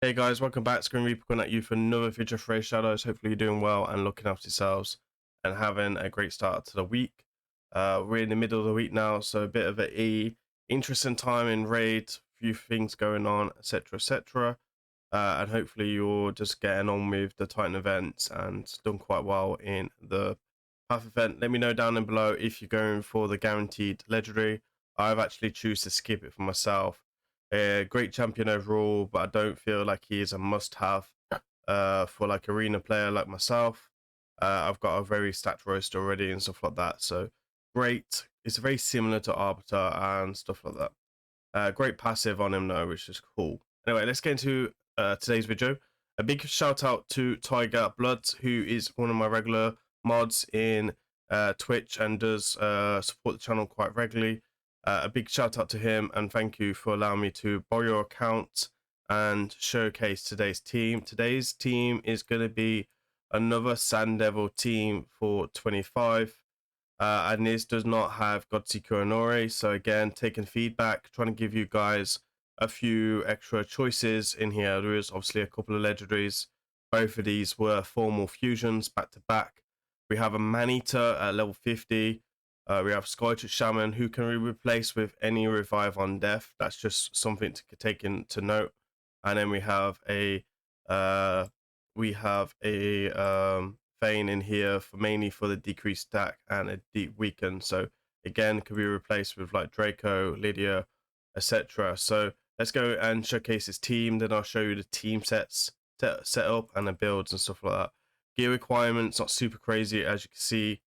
Hey guys, welcome back. It's Grimreaper coming at you for another video for Raidshadowlegends. Hopefully you're doing well and looking after yourselves and having a great start to the week. We're in the middle of the week now, so a bit of a interesting time in Raid, few things going on, etc, etc. And hopefully you're just getting on with the Titan events and done quite well in the Path event. Let me know down below if you're going for the guaranteed legendary. I've actually choose to skip it for myself. A great champion overall, but I don't feel like he is a must-have for like arena player like myself. I've got a very stacked roster already and stuff like that, so great. It's very similar to Arbiter and stuff like that. Great passive on him though, which is cool. Anyway, let's get into today's video. A big shout out to Tiger Blood, who is one of my regular mods in Twitch and does support the channel quite regularly. A big shout out to him and thank you for allowing me to borrow your account and showcase today's team. Today's team is going to be another Sand Devil team for 25. And this does not have Godseeker and Ore. So again, taking feedback, trying to give you guys a few extra choices in here. There is obviously a couple of legendaries. Both of these were formal fusions back to back. We have a Maneater at level 50. We have Skytrip Shaman, who can be replaced with any revive on death. That's just something to take into note. And then we have a Thane in here for mainly for the decreased stack and a deep weaken. So again, could be replaced with like Draco, Lydia, etc. So let's go and showcase his team. Then I'll show you the team sets, set up, and the builds and stuff like that. Gear requirements not super crazy as you can see,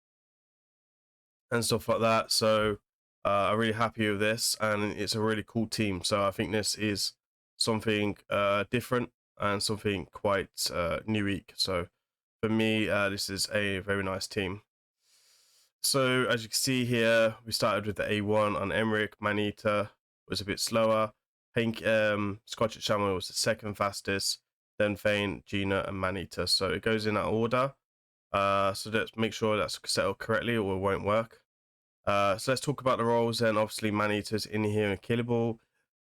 and stuff like that. So I'm really happy with this, and it's a really cool team. So I think this is something different and something quite unique. So for me, this is a very nice team. So as you can see here, we started with the A1 on Emmerich. Maneater was a bit slower. Skytrip Shaman was the second fastest. Then Thane, Gina, and Maneater. So it goes in that order. So let's make sure that's set up correctly or it won't work. So let's talk about the roles then. Obviously, Maneater's in here and killable.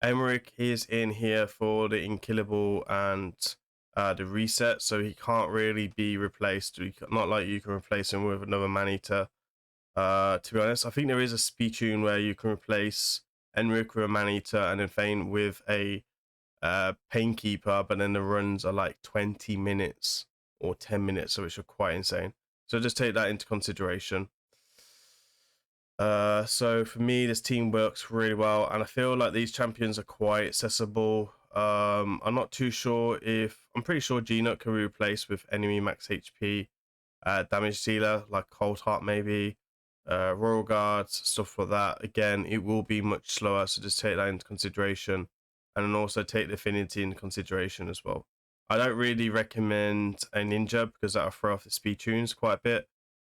Emmerich is in here for the unkillable and the reset, so he can't really be replaced. Not like you can replace him with another Maneater. To be honest, I think there is a speed tune where you can replace Emmerich with a Maneater and then Thane with a Painkeeper, but then the runs are like 20 minutes or 10 minutes, so which are quite insane. So just take that into consideration. So for me, this team works really well, and I feel like these champions are quite accessible. I'm not too sure if I'm pretty sure Gina can be replaced with enemy max HP damage dealer like Cold Heart, maybe Royal Guards, stuff like that. Again, it will be much slower, so just take that into consideration, and then also take the affinity into consideration as well. I don't really recommend a ninja because that'll throw off the speed tunes quite a bit.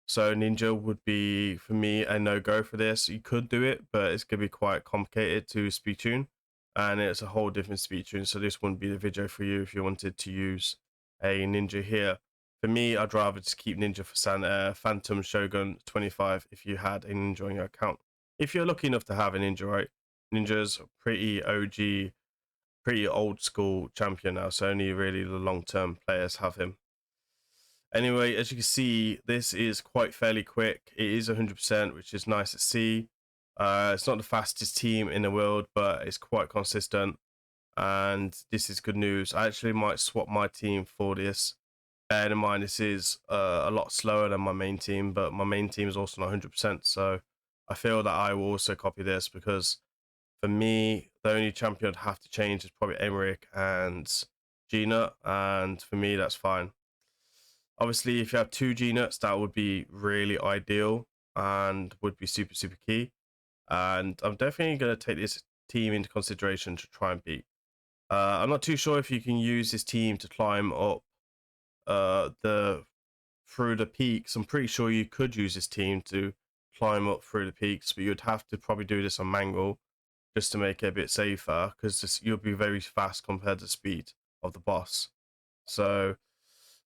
So ninja would be, for me, a no-go for this. You could do it, but it's going to be quite complicated to speed tune, and it's a whole different speed tune, so this wouldn't be the video for you if you wanted to use a ninja here. For me, I'd rather just keep ninja for Phantom Shogun 25 if you had a ninja on your account. If you're lucky enough to have a ninja, right? Ninja's pretty OG, pretty old school champion now, so only really the long-term players have him. Anyway, as you can see, this is quite fairly quick. It is 100%, which is nice to see. It's not the fastest team in the world, but it's quite consistent, and this is good news. I actually might swap my team for this. Bear in mind, this is a lot slower than my main team, but my main team is also not 100%, so I feel that I will also copy this because for me, the only champion I'd have to change is probably Emmerich and Gina, and for me, that's fine. Obviously, if you have two G-nuts, that would be really ideal and would be super, super key. And I'm definitely going to take this team into consideration to try and beat. I'm not too sure if you can use this team to climb up through the peaks. I'm pretty sure you could use this team to climb up through the peaks, but you'd have to probably do this on Mangle just to make it a bit safer, because you'll be very fast compared to the speed of the boss. So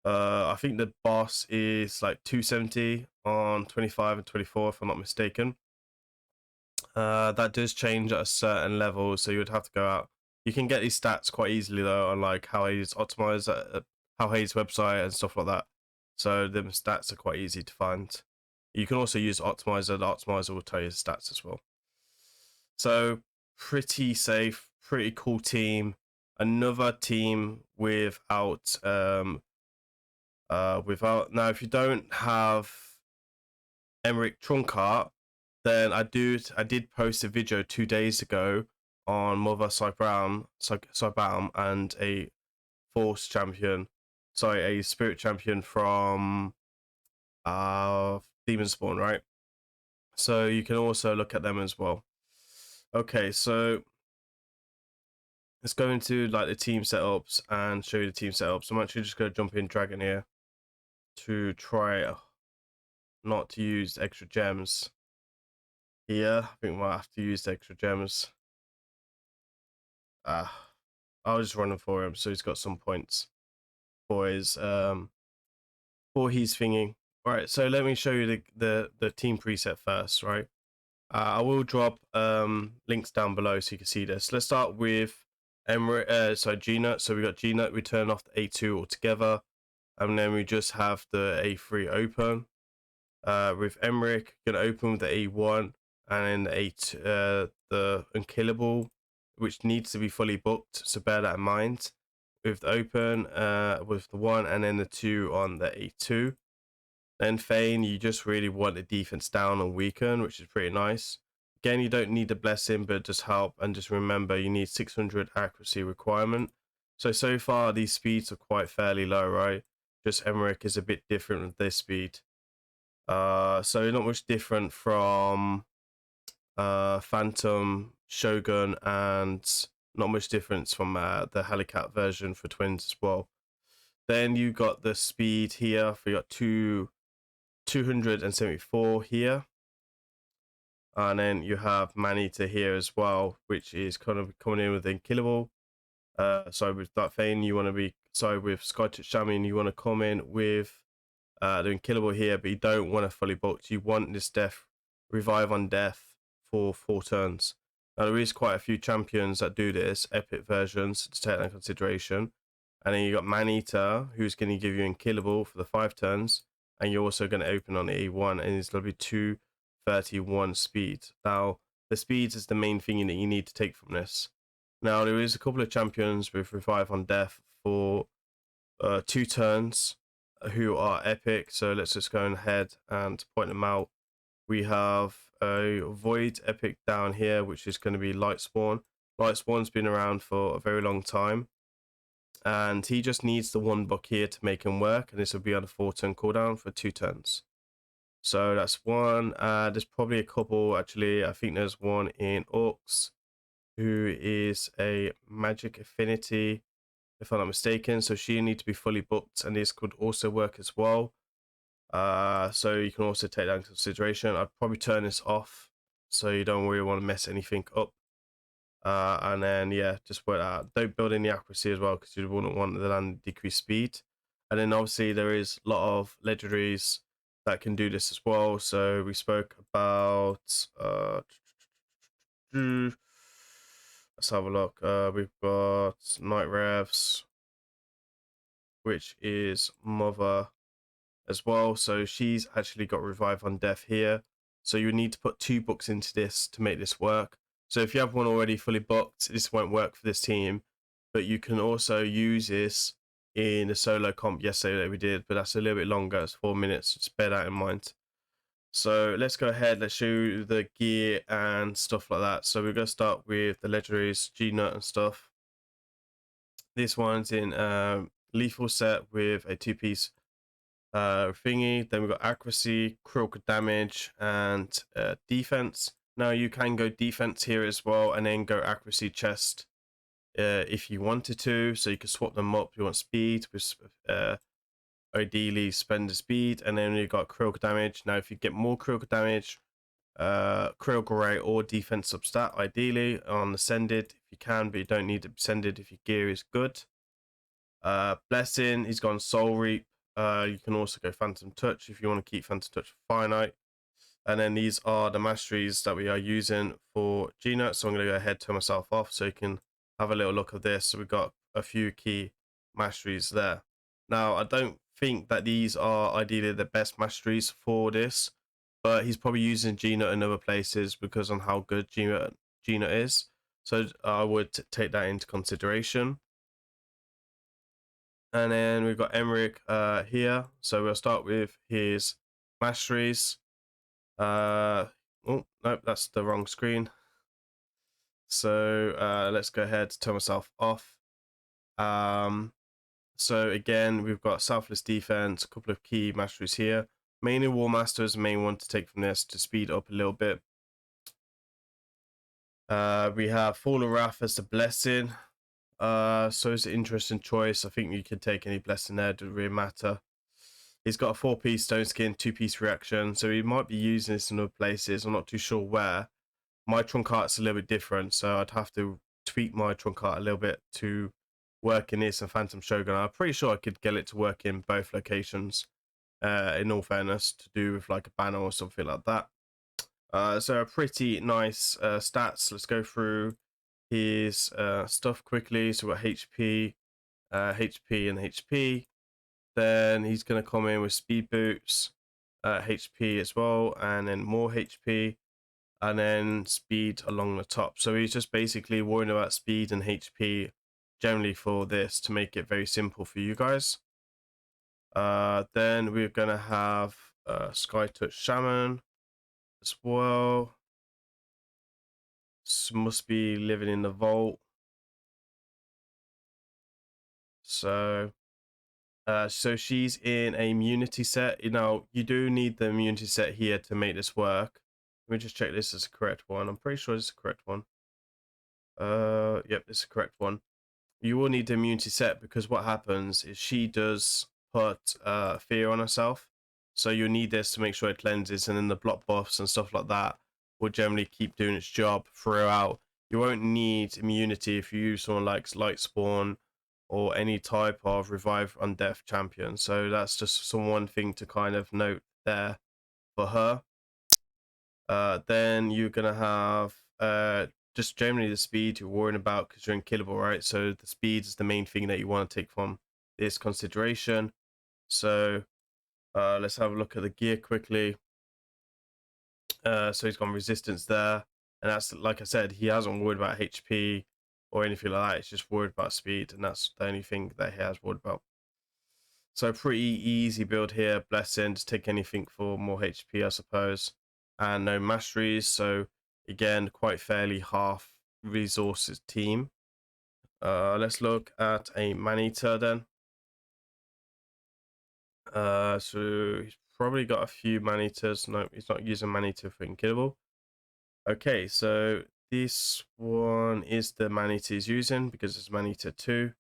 I think the boss is like 270 on 25 and 24, if I'm not mistaken. That does change at a certain level, so you would have to go out You can get these stats quite easily though on like how he's optimized, how Hayes website and stuff like that. So the stats are quite easy to find. You can also use optimizer. The optimizer will tell you the stats as well. So pretty safe, pretty cool team. Another team without now if you don't have Emmerich Trunkart, then I did post a video 2 days ago on Mother Cybaum and a Force champion, sorry, a Spirit champion from Demon Spawn, right? So you can also look at them as well. Okay, so let's go into like the team setups and show you the team setups. I'm actually just going to jump in Dragon here to try not to use extra gems here. I think I might have to use the extra gems. I'll just run him for him so he's got some points for his thingy. Right, so let me show you the team preset first, right? I will drop links down below so you can see this. Let's start with G-Nut. So we got G-Nut, we turn off the A2 altogether, and then we just have the A3 open. With Emmerich, gonna open with the A1 and then the Unkillable, which needs to be fully booked, so bear that in mind. With the open, with the 1 and then the 2 on the A2. Then Feign, you just really want the defense down and weaken, which is pretty nice. Again, you don't need the blessing, but just help, and just remember you need 600 accuracy requirement. So far these speeds are quite fairly low, right? Just Emmerich is a bit different with this speed. So not much different from Phantom, Shogun, and not much difference from the Helicat version for twins as well. Then you got the speed here. We got 274 here, and then you have Maneater here as well, which is kind of coming in with Unkillable. So with that Feign, you want to be with Skytouch Shaman, you want to come in with the Unkillable here, but you don't want to fully booked. You want this revive on death for 4 turns. Now there is quite a few champions that do this, epic versions, to take that into consideration. And then you got Maneater, who's going to give you Unkillable for the 5 turns, and you're also going to open on the A1, and it's going to be 231 speed. Now the speeds is the main thing that you need to take from this. Now there is a couple of champions with revive on death for 2 turns who are epic, so let's just go ahead and point them out. We have a Void epic down here, which is going to be Lightspawn. Lightspawn's been around for a very long time, and he just needs the 1 book here to make him work, and this will be on a 4-turn cooldown for 2 turns. So that's one. There's probably a couple actually. I think there's one in Orcs who is a magic affinity, if I'm not mistaken, so she need to be fully booked, and this could also work as well. So you can also take that into consideration. I'd probably turn this off so you don't really want to mess anything up. And then yeah, just work that out. Don't build any accuracy as well, because you wouldn't want the land decrease speed. And then obviously there is a lot of legendaries that can do this as well. So we spoke about let's have a look. We've got Night Revs, which is Mother as well. So she's actually got revive on death here. So you need to put 2 books into this to make this work. So if you have one already fully booked, this won't work for this team. But you can also use this in a solo comp yesterday that we did, but that's a little bit longer. It's 4 minutes. Just bear that in mind. So let's go ahead. Let's show you the gear and stuff like that. So we're going to start with the legendaries, G-Nut and stuff. This one's in lethal set with a 2-piece thingy. Then we've got accuracy, critical damage, and defense. Now you can go defense here as well, and then go accuracy chest if you wanted to. So you can swap them up. You want speed with ideally spend the speed, and then you've got critical damage. Now if you get more critical damage, critical rate or defense substat ideally on ascended if you can, but you don't need to ascended if your gear is good. Blessing, he's gone Soul Reap. You can also go Phantom Touch if you want to keep Phantom Touch finite. And then these are the masteries that we are using for G-Nut. So I'm going to go ahead, turn myself off so you can have a little look of this. So we've got a few key masteries there. Now, I don't think that these are ideally the best masteries for this, but he's probably using Gina in other places because on how good Gina is. So I would take that into consideration. And then we've got Emmerich here. So we'll start with his masteries. Oh, nope, that's the wrong screen. So let's go ahead, turn myself off. So again, we've got Selfless Defense, a couple of key masteries here. Mainly War Master is the main one to take from this to speed up a little bit. We have Fall of Wrath as the Blessing. So it's an interesting choice. I think you could take any Blessing there, doesn't really matter. He's got a 4-piece Stone Skin, 2-piece Reaction, so he might be using this in other places. I'm not too sure where. My trunk art's a little bit different, so I'd have to tweak my trunk art a little bit to work in this and Phantom Shogun. I'm pretty sure I could get it to work in both locations, in all fairness, to do with like a banner or something like that. So a pretty nice stats. Let's go through his stuff quickly. So we've got HP, HP and HP. Then he's going to come in with speed boots, HP as well, and then more HP, and then speed along the top. So he's just basically worrying about speed and HP generally for this to make it very simple for you guys. Then we're going to have Sky Touch Shaman as well. Must be living in the vault. So she's in a immunity set. You know, you do need the immunity set here to make this work. Let me just check this is the correct one. I'm pretty sure this is the correct one. Yep, this is the correct one. You will need the immunity set because what happens is she does put fear on herself. So you'll need this to make sure it cleanses, and then the block buffs and stuff like that will generally keep doing its job throughout. You won't need immunity if you use someone like Lightspawn or any type of revive undeath champion. So that's just one thing to kind of note there for her. Then you're gonna have just generally the speed you're worrying about because you're unkillable, right? So the speed is the main thing that you want to take from this consideration. So let's have a look at the gear quickly. So he's got resistance there, and that's, like I said, he hasn't worried about HP or anything like that. He's just worried about speed, and that's the only thing that he has worried about. So pretty easy build here. Blessing, just take anything for more HP, I suppose, and no masteries. So again, quite fairly half resources team. Let's look at a man-eater then. So he's probably got a few man-eaters. No, he's not using man-eater for unkillable. Okay, so this one is the man-eater he's using because it's man-eater 2.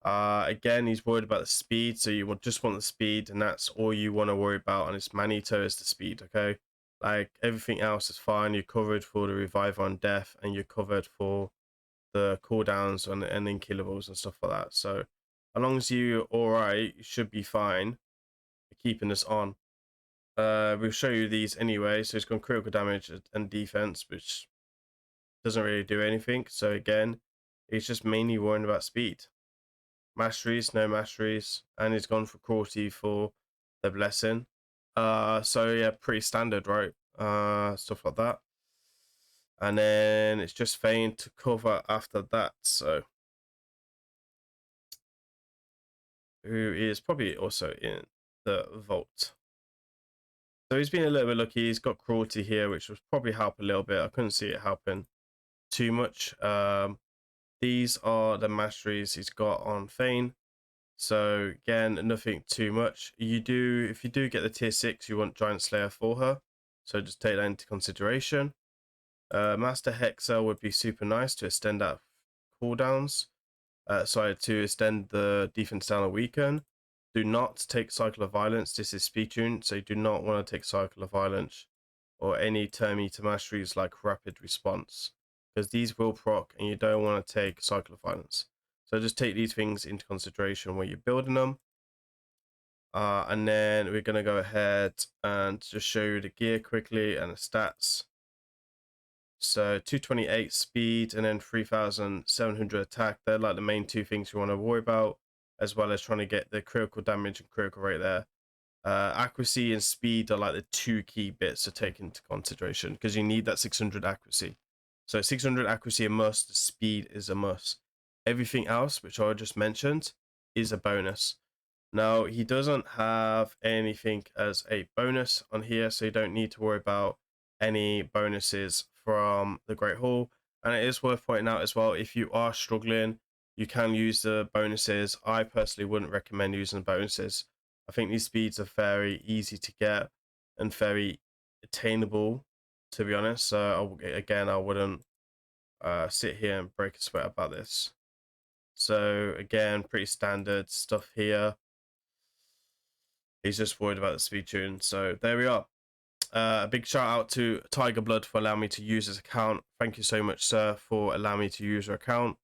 Again, he's worried about the speed, so you just want the speed, and that's all you want to worry about. And it's Manito is the speed, okay? Like everything else is fine. You're covered for the revive on death, and you're covered for the cooldowns and unkillables and stuff like that. So as long as you're alright, you should be fine keeping this on. We'll show you these anyway. So it's got critical damage and defense, which doesn't really do anything. So again, it's just mainly worrying about speed. Masteries, no masteries, and he's gone for cruelty for the blessing. So yeah, pretty standard, right? Stuff like that. And then it's just Feign to cover after that. So who is probably also in the vault. So he's been a little bit lucky. He's got cruelty here, which will probably help a little bit. I couldn't see it helping too much. These are the masteries he's got on Feign. So again, nothing too much. If you do get the tier 6, you want Giant Slayer for her. So just take that into consideration. Master Hexer would be super nice to extend that cooldowns. To extend the defense down a weaken. Do not take Cycle of Violence. This is speed tune, so you do not want to take Cycle of Violence or any term eater masteries like Rapid Response, because these will proc and you don't want to take Cycle of Violence. So just take these things into consideration when you're building them. And then we're going to go ahead and just show you the gear quickly and the stats. So 228 speed and then 3700 attack. They're like the main two things you want to worry about, as well as trying to get the critical damage and critical rate there. Accuracy and speed are like the two key bits to take into consideration, because you need that 600 accuracy. So 600 accuracy a must, speed is a must. Everything else, which I just mentioned, is a bonus. Now, he doesn't have anything as a bonus on here, so you don't need to worry about any bonuses from the Great Hall. And it is worth pointing out as well, if you are struggling, you can use the bonuses. I personally wouldn't recommend using the bonuses. I think these speeds are very easy to get and very attainable, to be honest. So again, I wouldn't sit here and break a sweat about this. So again, pretty standard stuff here. He's just worried about the speed tune. So there we are. A big shout out to Tiger Blood for allowing me to use his account. Thank you so much, sir, for allowing me to use your account.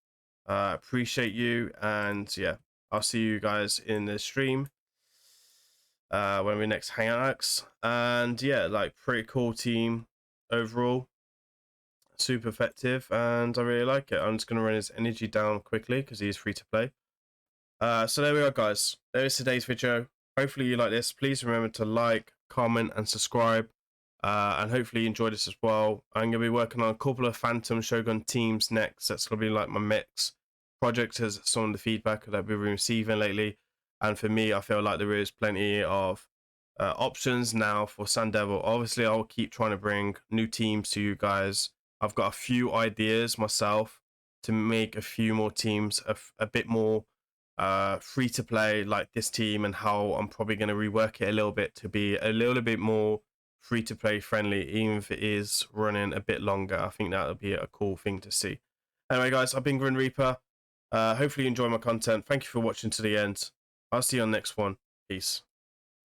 Appreciate you. And yeah, I'll see you guys in the stream when we next hang out. And yeah, like pretty cool team overall. Super effective. And I really like it. I'm just going to run his energy down quickly because he is free to play. So there we are, guys. There is today's video. Hopefully you like this. Please remember to like, comment, and subscribe. And hopefully you enjoy this as well. I'm going to be working on a couple of Phantom Shogun teams next. That's going to be like my mix project, as some of the feedback that we've been receiving lately. And for me, I feel like there is plenty of options now for Sun Devil. Obviously, I'll keep trying to bring new teams to you guys. I've got a few ideas myself to make a few more teams a bit more free to play, like this team, and how I'm probably going to rework it a little bit to be a little bit more free to play friendly, even if it is running a bit longer. I think that'll be a cool thing to see. Anyway, guys, I've been Grim Reaper. Hopefully you enjoy my content. Thank you for watching to the end. I'll see you on the next one. Peace.